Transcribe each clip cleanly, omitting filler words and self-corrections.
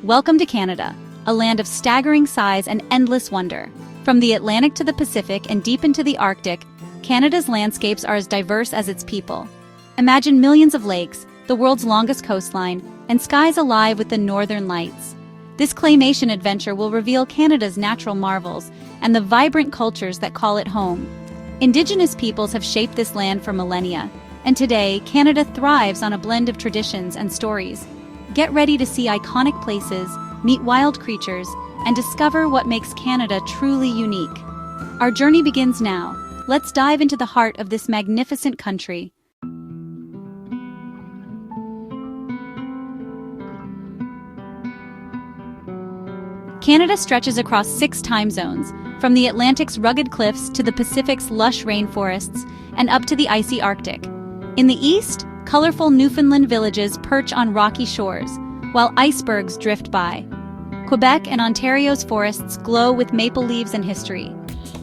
Welcome to Canada, a land of staggering size and endless wonder. From the Atlantic to the Pacific and deep into the Arctic, Canada's landscapes are as diverse as its people. Imagine millions of lakes, the world's longest coastline, and skies alive with the northern lights. This claymation adventure will reveal Canada's natural marvels and the vibrant cultures that call it home. Indigenous peoples have shaped this land for millennia, and today, Canada thrives on a blend of traditions and stories. Get ready to see iconic places, meet wild creatures, and discover what makes Canada truly unique. Our journey begins now. Let's dive into the heart of this magnificent country. Canada stretches across 6 time zones, from the Atlantic's rugged cliffs to the Pacific's lush rainforests, and up to the icy Arctic. In the east, colorful Newfoundland villages perch on rocky shores, while icebergs drift by. Quebec and Ontario's forests glow with maple leaves and history.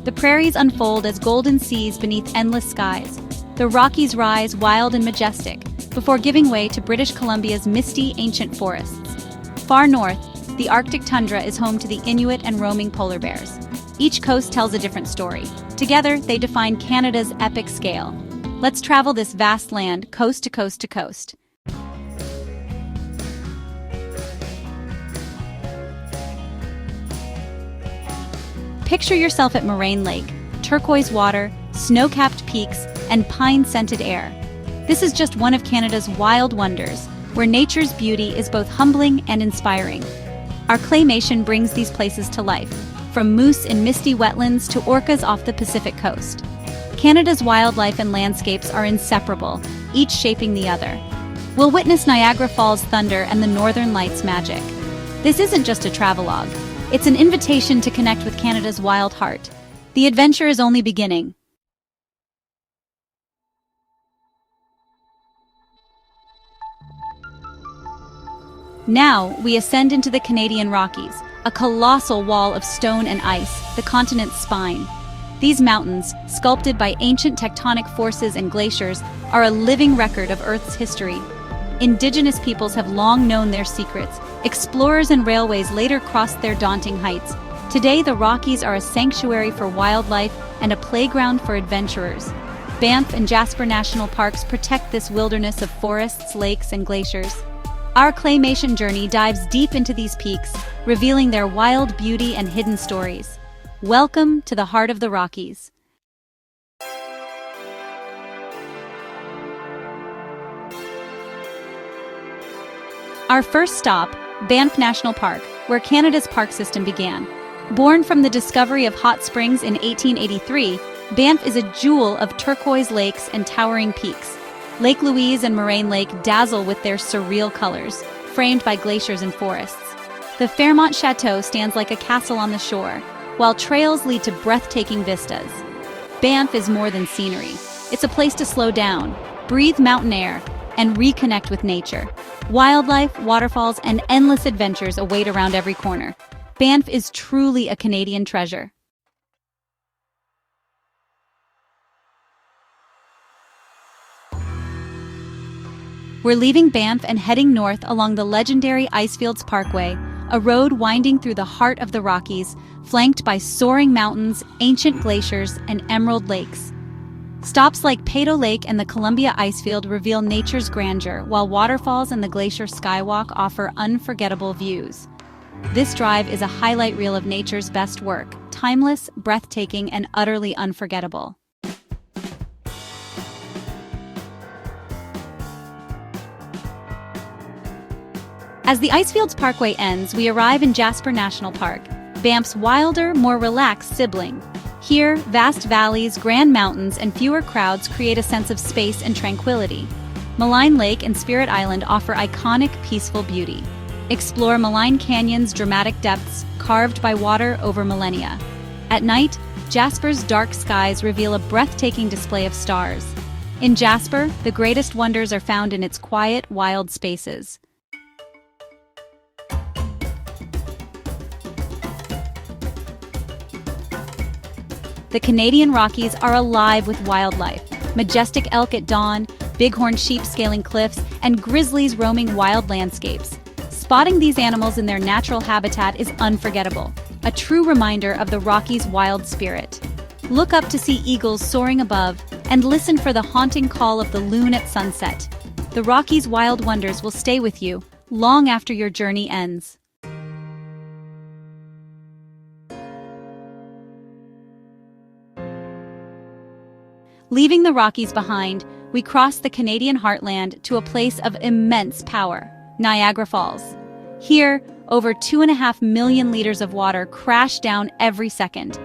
The prairies unfold as golden seas beneath endless skies. The Rockies rise wild and majestic, before giving way to British Columbia's misty, ancient forests. Far north, the Arctic tundra is home to the Inuit and roaming polar bears. Each coast tells a different story. Together, they define Canada's epic scale. Let's travel this vast land, coast to coast to coast. Picture yourself at Moraine Lake, turquoise water, snow-capped peaks, and pine-scented air. This is just one of Canada's wild wonders, where nature's beauty is both humbling and inspiring. Our claymation brings these places to life, from moose in misty wetlands to orcas off the Pacific coast. Canada's wildlife and landscapes are inseparable, each shaping the other. We'll witness Niagara Falls thunder and the Northern Lights magic. This isn't just a travelogue. It's an invitation to connect with Canada's wild heart. The adventure is only beginning. Now, we ascend into the Canadian Rockies, a colossal wall of stone and ice, the continent's spine. These mountains, sculpted by ancient tectonic forces and glaciers, are a living record of Earth's history. Indigenous peoples have long known their secrets. Explorers and railways later crossed their daunting heights. Today, the Rockies are a sanctuary for wildlife and a playground for adventurers. Banff and Jasper National Parks protect this wilderness of forests, lakes, and glaciers. Our claymation journey dives deep into these peaks, revealing their wild beauty and hidden stories. Welcome to the heart of the Rockies. Our first stop, Banff National Park, where Canada's park system began. Born from the discovery of hot springs in 1883, Banff is a jewel of turquoise lakes and towering peaks. Lake Louise and Moraine Lake dazzle with their surreal colors, framed by glaciers and forests. The Fairmont Chateau stands like a castle on the shore, while trails lead to breathtaking vistas. Banff is more than scenery. It's a place to slow down, breathe mountain air, and reconnect with nature. Wildlife, waterfalls, and endless adventures await around every corner. Banff is truly a Canadian treasure. We're leaving Banff and heading north along the legendary Icefields Parkway, a road winding through the heart of the Rockies, flanked by soaring mountains, ancient glaciers, and emerald lakes. Stops like Peyto Lake and the Columbia Icefield reveal nature's grandeur, while waterfalls and the Glacier Skywalk offer unforgettable views. This drive is a highlight reel of nature's best work, timeless, breathtaking, and utterly unforgettable. As the Icefields Parkway ends, we arrive in Jasper National Park, Banff's wilder, more relaxed sibling. Here, vast valleys, grand mountains, and fewer crowds create a sense of space and tranquility. Malign Lake and Spirit Island offer iconic, peaceful beauty. Explore Malign Canyon's dramatic depths, carved by water over millennia. At night, Jasper's dark skies reveal a breathtaking display of stars. In Jasper, the greatest wonders are found in its quiet, wild spaces. The Canadian Rockies are alive with wildlife. Majestic elk at dawn, bighorn sheep scaling cliffs, and grizzlies roaming wild landscapes. Spotting these animals in their natural habitat is unforgettable, a true reminder of the Rockies' wild spirit. Look up to see eagles soaring above, and listen for the haunting call of the loon at sunset. The Rockies' wild wonders will stay with you long after your journey ends. Leaving the Rockies behind, we cross the Canadian heartland to a place of immense power, Niagara Falls. Here, over 2.5 million liters of water crash down every second.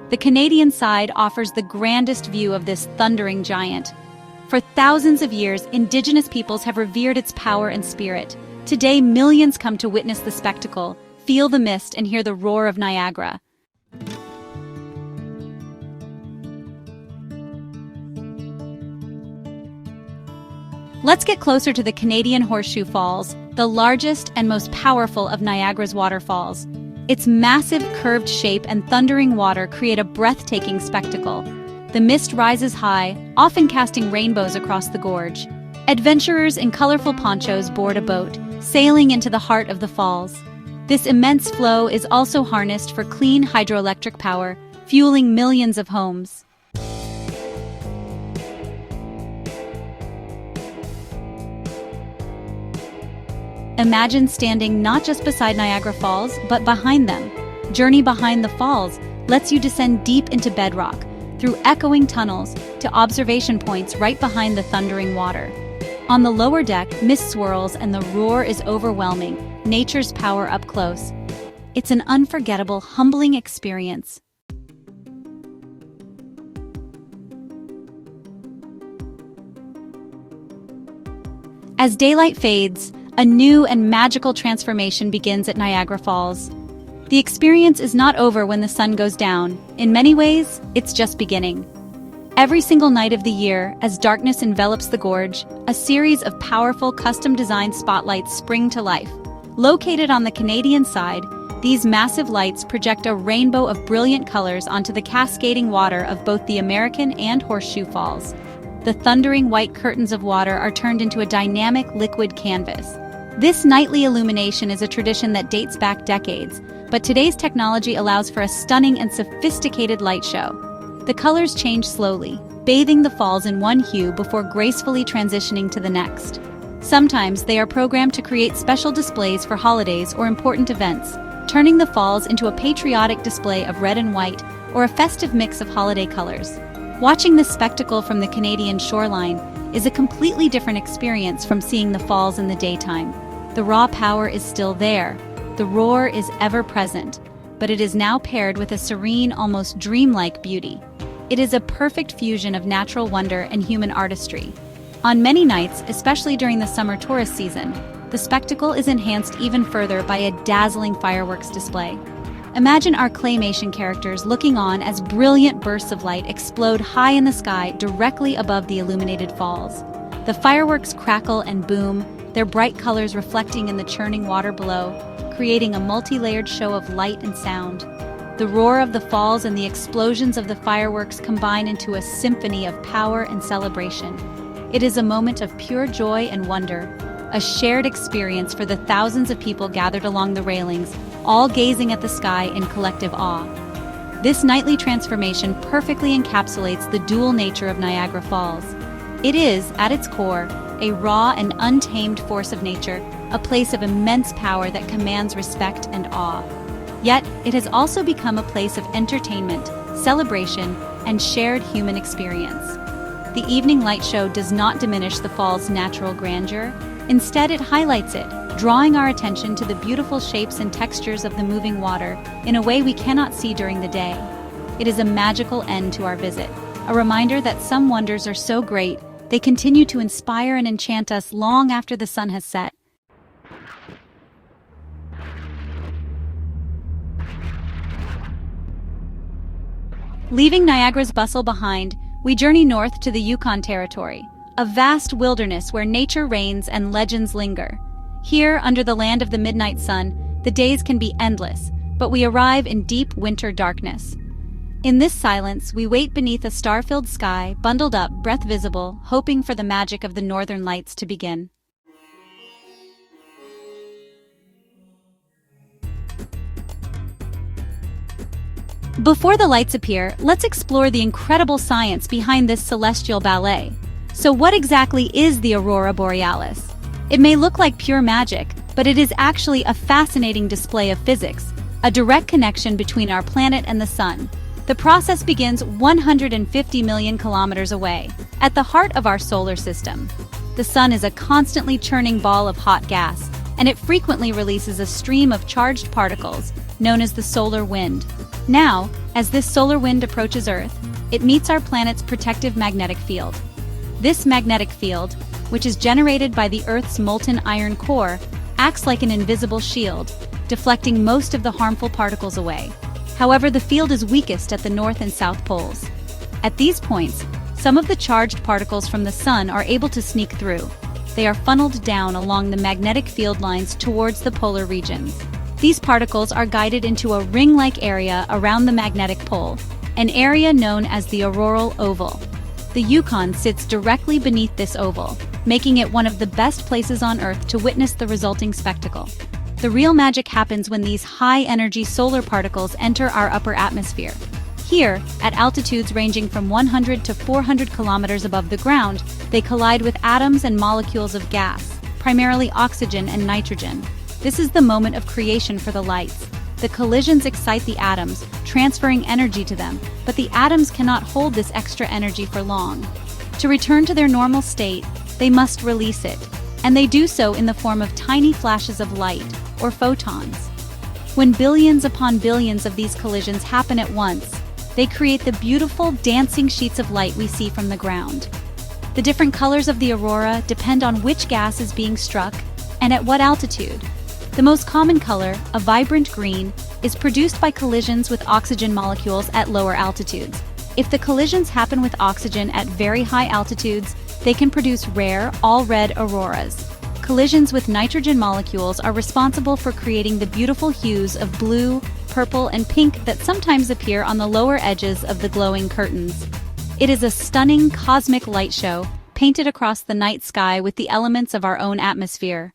The Canadian side offers the grandest view of this thundering giant. For thousands of years, Indigenous peoples have revered its power and spirit. Today, millions come to witness the spectacle, feel the mist, and hear the roar of Niagara. Let's get closer to the Canadian Horseshoe Falls, the largest and most powerful of Niagara's waterfalls. Its massive curved shape and thundering water create a breathtaking spectacle. The mist rises high, often casting rainbows across the gorge. Adventurers in colorful ponchos board a boat, sailing into the heart of the falls. This immense flow is also harnessed for clean hydroelectric power, fueling millions of homes. Imagine standing not just beside Niagara Falls, but behind them. Journey Behind the Falls lets you descend deep into bedrock, through echoing tunnels to observation points right behind the thundering water. On the lower deck, mist swirls and the roar is overwhelming, nature's power up close. It's an unforgettable, humbling experience. As daylight fades, a new and magical transformation begins at Niagara Falls. The experience is not over when the sun goes down. In many ways, it's just beginning. Every single night of the year, as darkness envelops the gorge, a series of powerful custom-designed spotlights spring to life. Located on the Canadian side, these massive lights project a rainbow of brilliant colors onto the cascading water of both the American and Horseshoe Falls. The thundering white curtains of water are turned into a dynamic liquid canvas. This nightly illumination is a tradition that dates back decades, but today's technology allows for a stunning and sophisticated light show. The colors change slowly, bathing the falls in one hue before gracefully transitioning to the next. Sometimes they are programmed to create special displays for holidays or important events, turning the falls into a patriotic display of red and white or a festive mix of holiday colors. Watching this spectacle from the Canadian shoreline is a completely different experience from seeing the falls in the daytime. The raw power is still there. The roar is ever present, but it is now paired with a serene, almost dreamlike beauty. It is a perfect fusion of natural wonder and human artistry. On many nights, especially during the summer tourist season, the spectacle is enhanced even further by a dazzling fireworks display. Imagine our claymation characters looking on as brilliant bursts of light explode high in the sky directly above the illuminated falls. The fireworks crackle and boom, their bright colors reflecting in the churning water below, creating a multi-layered show of light and sound. The roar of the falls and the explosions of the fireworks combine into a symphony of power and celebration. It is a moment of pure joy and wonder, a shared experience for the thousands of people gathered along the railings, all gazing at the sky in collective awe. This nightly transformation perfectly encapsulates the dual nature of Niagara Falls. It is, at its core, a raw and untamed force of nature, a place of immense power that commands respect and awe. Yet, it has also become a place of entertainment, celebration, and shared human experience. The evening light show does not diminish the fall's natural grandeur. Instead, it highlights it, drawing our attention to the beautiful shapes and textures of the moving water in a way we cannot see during the day. It is a magical end to our visit, a reminder that some wonders are so great, they continue to inspire and enchant us long after the sun has set. Leaving Niagara's bustle behind, we journey north to the Yukon Territory, a vast wilderness where nature reigns and legends linger. Here, under the land of the midnight sun, the days can be endless, but we arrive in deep winter darkness. In this silence, we wait beneath a star-filled sky, bundled up, breath visible, hoping for the magic of the northern lights to begin. Before the lights appear, let's explore the incredible science behind this celestial ballet. So what exactly is the Aurora Borealis? It may look like pure magic, but it is actually a fascinating display of physics, a direct connection between our planet and the sun. The process begins 150 million kilometers away, at the heart of our solar system. The sun is a constantly churning ball of hot gas, and it frequently releases a stream of charged particles, known as the solar wind. Now, as this solar wind approaches Earth, it meets our planet's protective magnetic field. This magnetic field, which is generated by the Earth's molten iron core, acts like an invisible shield, deflecting most of the harmful particles away. However, the field is weakest at the north and south poles. At these points, some of the charged particles from the sun are able to sneak through. They are funneled down along the magnetic field lines towards the polar regions. These particles are guided into a ring-like area around the magnetic pole, an area known as the auroral oval. The Yukon sits directly beneath this oval, making it one of the best places on Earth to witness the resulting spectacle. The real magic happens when these high-energy solar particles enter our upper atmosphere. Here, at altitudes ranging from 100 to 400 kilometers above the ground, they collide with atoms and molecules of gas, primarily oxygen and nitrogen. This is the moment of creation for the lights. The collisions excite the atoms, transferring energy to them, but the atoms cannot hold this extra energy for long. To return to their normal state, they must release it, and they do so in the form of tiny flashes of light, or photons. When billions upon billions of these collisions happen at once, they create the beautiful, dancing sheets of light we see from the ground. The different colors of the aurora depend on which gas is being struck and at what altitude. The most common color, a vibrant green, is produced by collisions with oxygen molecules at lower altitudes. If the collisions happen with oxygen at very high altitudes, they can produce rare, all-red auroras. Collisions with nitrogen molecules are responsible for creating the beautiful hues of blue, purple, and pink that sometimes appear on the lower edges of the glowing curtains. It is a stunning cosmic light show, painted across the night sky with the elements of our own atmosphere.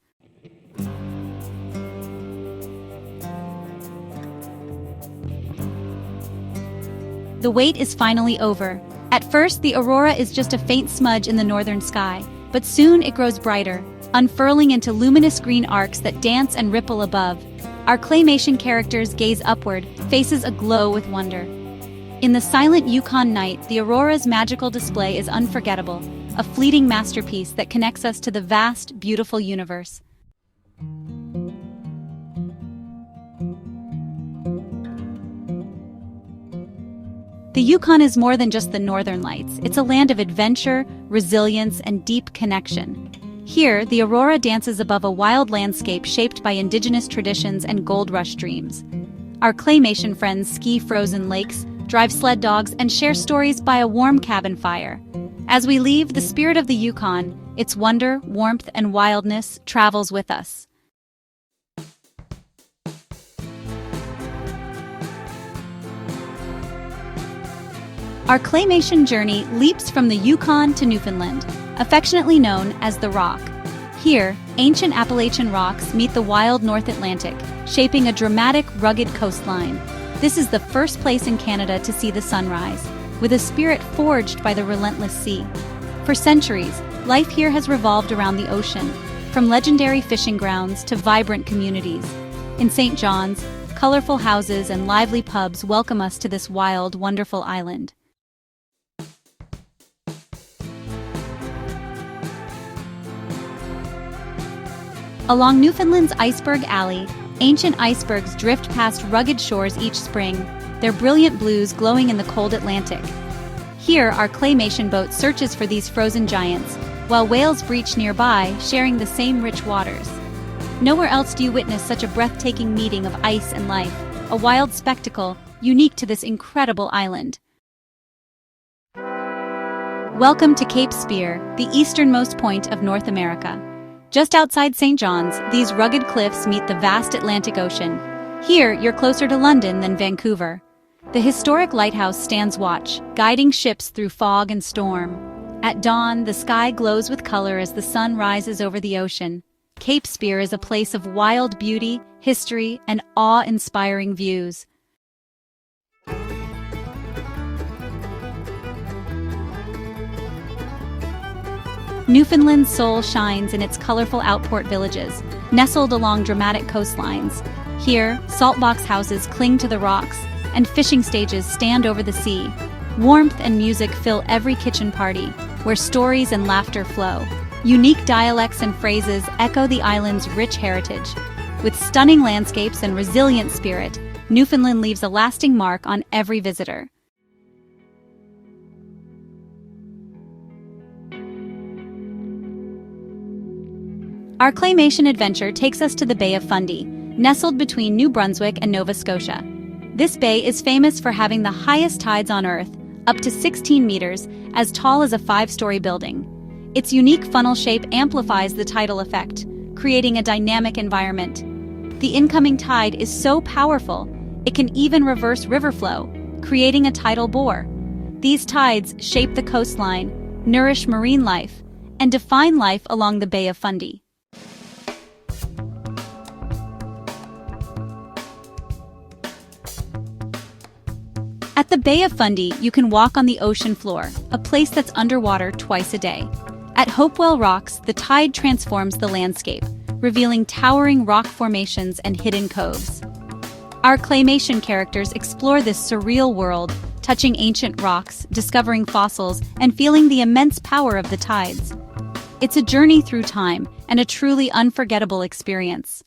The wait is finally over. At first, the aurora is just a faint smudge in the northern sky, but soon it grows brighter, unfurling into luminous green arcs that dance and ripple above. Our claymation characters gaze upward, faces aglow with wonder. In the silent Yukon night, the aurora's magical display is unforgettable, a fleeting masterpiece that connects us to the vast, beautiful universe. The Yukon is more than just the northern lights. It's a land of adventure, resilience, and deep connection. Here, the aurora dances above a wild landscape shaped by indigenous traditions and gold rush dreams. Our claymation friends ski frozen lakes, drive sled dogs, and share stories by a warm cabin fire. As we leave, the spirit of the Yukon, its wonder, warmth, and wildness, travels with us. Our claymation journey leaps from the Yukon to Newfoundland, affectionately known as the Rock. Here, ancient Appalachian rocks meet the wild North Atlantic, shaping a dramatic, rugged coastline. This is the first place in Canada to see the sunrise, with a spirit forged by the relentless sea. For centuries, life here has revolved around the ocean, from legendary fishing grounds to vibrant communities. In St. John's, colorful houses and lively pubs welcome us to this wild, wonderful island. Along Newfoundland's Iceberg Alley, ancient icebergs drift past rugged shores each spring, their brilliant blues glowing in the cold Atlantic. Here, our claymation boat searches for these frozen giants, while whales breach nearby, sharing the same rich waters. Nowhere else do you witness such a breathtaking meeting of ice and life, a wild spectacle unique to this incredible island. Welcome to Cape Spear, the easternmost point of North America. Just outside St. John's, these rugged cliffs meet the vast Atlantic Ocean. Here, you're closer to London than Vancouver. The historic lighthouse stands watch, guiding ships through fog and storm. At dawn, the sky glows with color as the sun rises over the ocean. Cape Spear is a place of wild beauty, history, and awe-inspiring views. Newfoundland's soul shines in its colorful outport villages, nestled along dramatic coastlines. Here, saltbox houses cling to the rocks, and fishing stages stand over the sea. Warmth and music fill every kitchen party, where stories and laughter flow. Unique dialects and phrases echo the island's rich heritage. With stunning landscapes and resilient spirit, Newfoundland leaves a lasting mark on every visitor. Our Claymation adventure takes us to the Bay of Fundy, nestled between New Brunswick and Nova Scotia. This bay is famous for having the highest tides on Earth, up to 16 meters, as tall as a 5-story building. Its unique funnel shape amplifies the tidal effect, creating a dynamic environment. The incoming tide is so powerful, it can even reverse river flow, creating a tidal bore. These tides shape the coastline, nourish marine life, and define life along the Bay of Fundy. At the Bay of Fundy, you can walk on the ocean floor, a place that's underwater twice a day. At Hopewell Rocks, the tide transforms the landscape, revealing towering rock formations and hidden coves. Our Claymation characters explore this surreal world, touching ancient rocks, discovering fossils, and feeling the immense power of the tides. It's a journey through time and a truly unforgettable experience.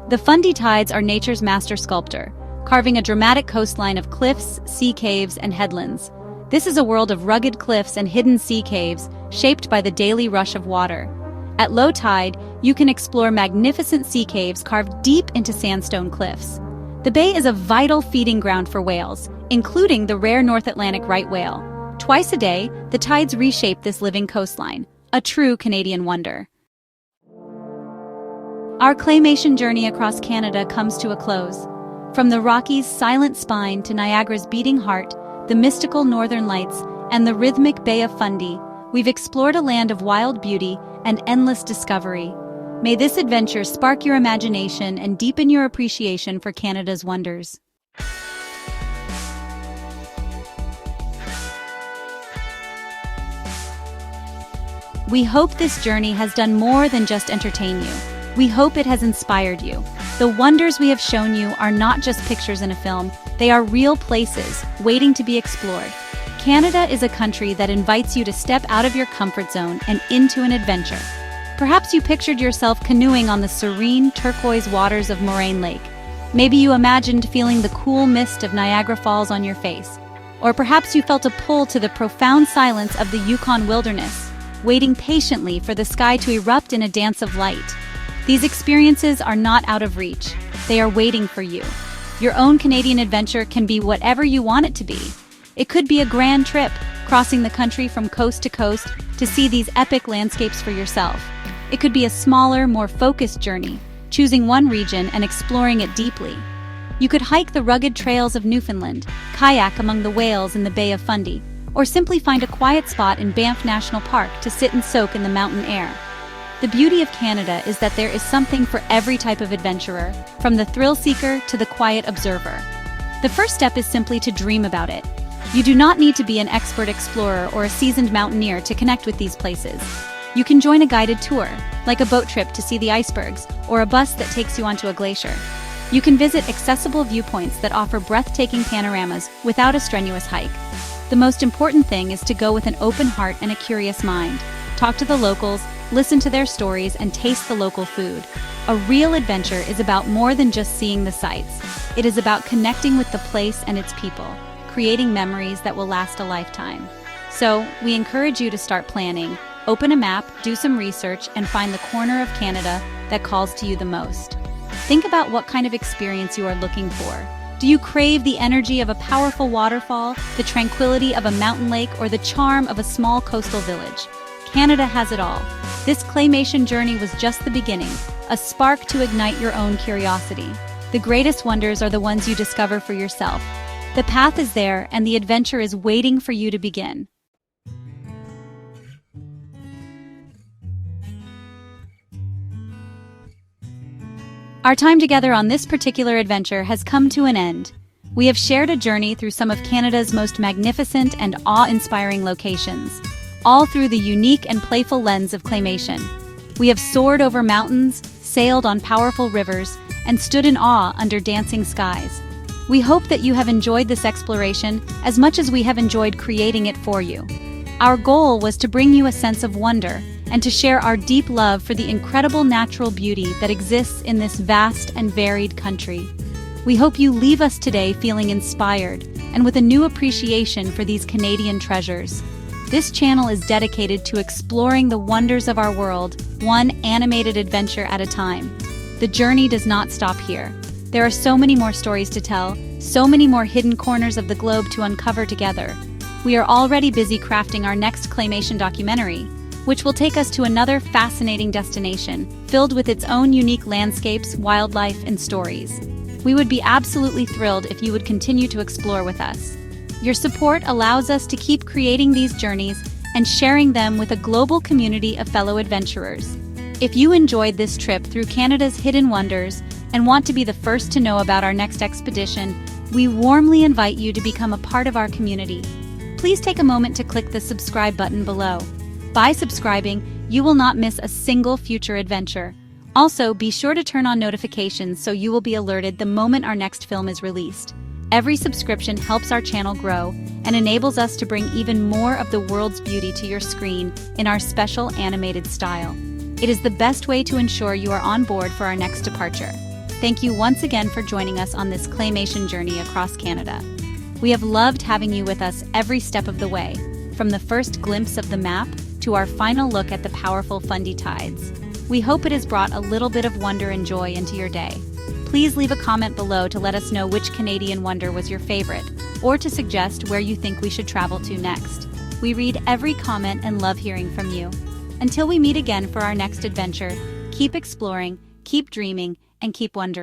The Fundy tides are nature's master sculptor, carving a dramatic coastline of cliffs, sea caves, and headlands. This is a world of rugged cliffs and hidden sea caves, shaped by the daily rush of water. At low tide, you can explore magnificent sea caves carved deep into sandstone cliffs. The bay is a vital feeding ground for whales, including the rare North Atlantic right whale. Twice a day, the tides reshape this living coastline, a true Canadian wonder. Our Claymation journey across Canada comes to a close. From the Rockies' silent spine to Niagara's beating heart, the mystical northern lights, and the rhythmic Bay of Fundy, we've explored a land of wild beauty and endless discovery. May this adventure spark your imagination and deepen your appreciation for Canada's wonders. We hope this journey has done more than just entertain you. We hope it has inspired you. The wonders we have shown you are not just pictures in a film, they are real places, waiting to be explored. Canada is a country that invites you to step out of your comfort zone and into an adventure. Perhaps you pictured yourself canoeing on the serene, turquoise waters of Moraine Lake. Maybe you imagined feeling the cool mist of Niagara Falls on your face. Or perhaps you felt a pull to the profound silence of the Yukon wilderness, waiting patiently for the sky to erupt in a dance of light. These experiences are not out of reach. They are waiting for you. Your own Canadian adventure can be whatever you want it to be. It could be a grand trip, crossing the country from coast to coast to see these epic landscapes for yourself. It could be a smaller, more focused journey, choosing one region and exploring it deeply. You could hike the rugged trails of Newfoundland, kayak among the whales in the Bay of Fundy, or simply find a quiet spot in Banff National Park to sit and soak in the mountain air. The beauty of Canada is that there is something for every type of adventurer, from the thrill seeker to the quiet observer. The first step is simply to dream about it. You do not need to be an expert explorer or a seasoned mountaineer to connect with these places. You can join a guided tour, like a boat trip to see the icebergs, or a bus that takes you onto a glacier. You can visit accessible viewpoints that offer breathtaking panoramas without a strenuous hike. The most important thing is to go with an open heart and a curious mind. Talk to the locals, listen to their stories, and taste the local food. A real adventure is about more than just seeing the sights. It is about connecting with the place and its people, creating memories that will last a lifetime. So, we encourage you to start planning. Open a map, do some research, and find the corner of Canada that calls to you the most. Think about what kind of experience you are looking for. Do you crave the energy of a powerful waterfall, the tranquility of a mountain lake, or the charm of a small coastal village? Canada has it all. This claymation journey was just the beginning, a spark to ignite your own curiosity. The greatest wonders are the ones you discover for yourself. The path is there, and the adventure is waiting for you to begin. Our time together on this particular adventure has come to an end. We have shared a journey through some of Canada's most magnificent and awe-inspiring locations, all through the unique and playful lens of claymation. We have soared over mountains, sailed on powerful rivers, and stood in awe under dancing skies. We hope that you have enjoyed this exploration as much as we have enjoyed creating it for you. Our goal was to bring you a sense of wonder and to share our deep love for the incredible natural beauty that exists in this vast and varied country. We hope you leave us today feeling inspired and with a new appreciation for these Canadian treasures. This channel is dedicated to exploring the wonders of our world, one animated adventure at a time. The journey does not stop here. There are so many more stories to tell, so many more hidden corners of the globe to uncover together. We are already busy crafting our next claymation documentary, which will take us to another fascinating destination, filled with its own unique landscapes, wildlife, and stories. We would be absolutely thrilled if you would continue to explore with us. Your support allows us to keep creating these journeys and sharing them with a global community of fellow adventurers. If you enjoyed this trip through Canada's hidden wonders and want to be the first to know about our next expedition, we warmly invite you to become a part of our community. Please take a moment to click the subscribe button below. By subscribing, you will not miss a single future adventure. Also, be sure to turn on notifications so you will be alerted the moment our next film is released. Every subscription helps our channel grow and enables us to bring even more of the world's beauty to your screen in our special animated style. It is the best way to ensure you are on board for our next departure. Thank you once again for joining us on this claymation journey across Canada. We have loved having you with us every step of the way, from the first glimpse of the map to our final look at the powerful Fundy tides. We hope it has brought a little bit of wonder and joy into your day. Please leave a comment below to let us know which Canadian wonder was your favorite, or to suggest where you think we should travel to next. We read every comment and love hearing from you. Until we meet again for our next adventure, keep exploring, keep dreaming, and keep wondering.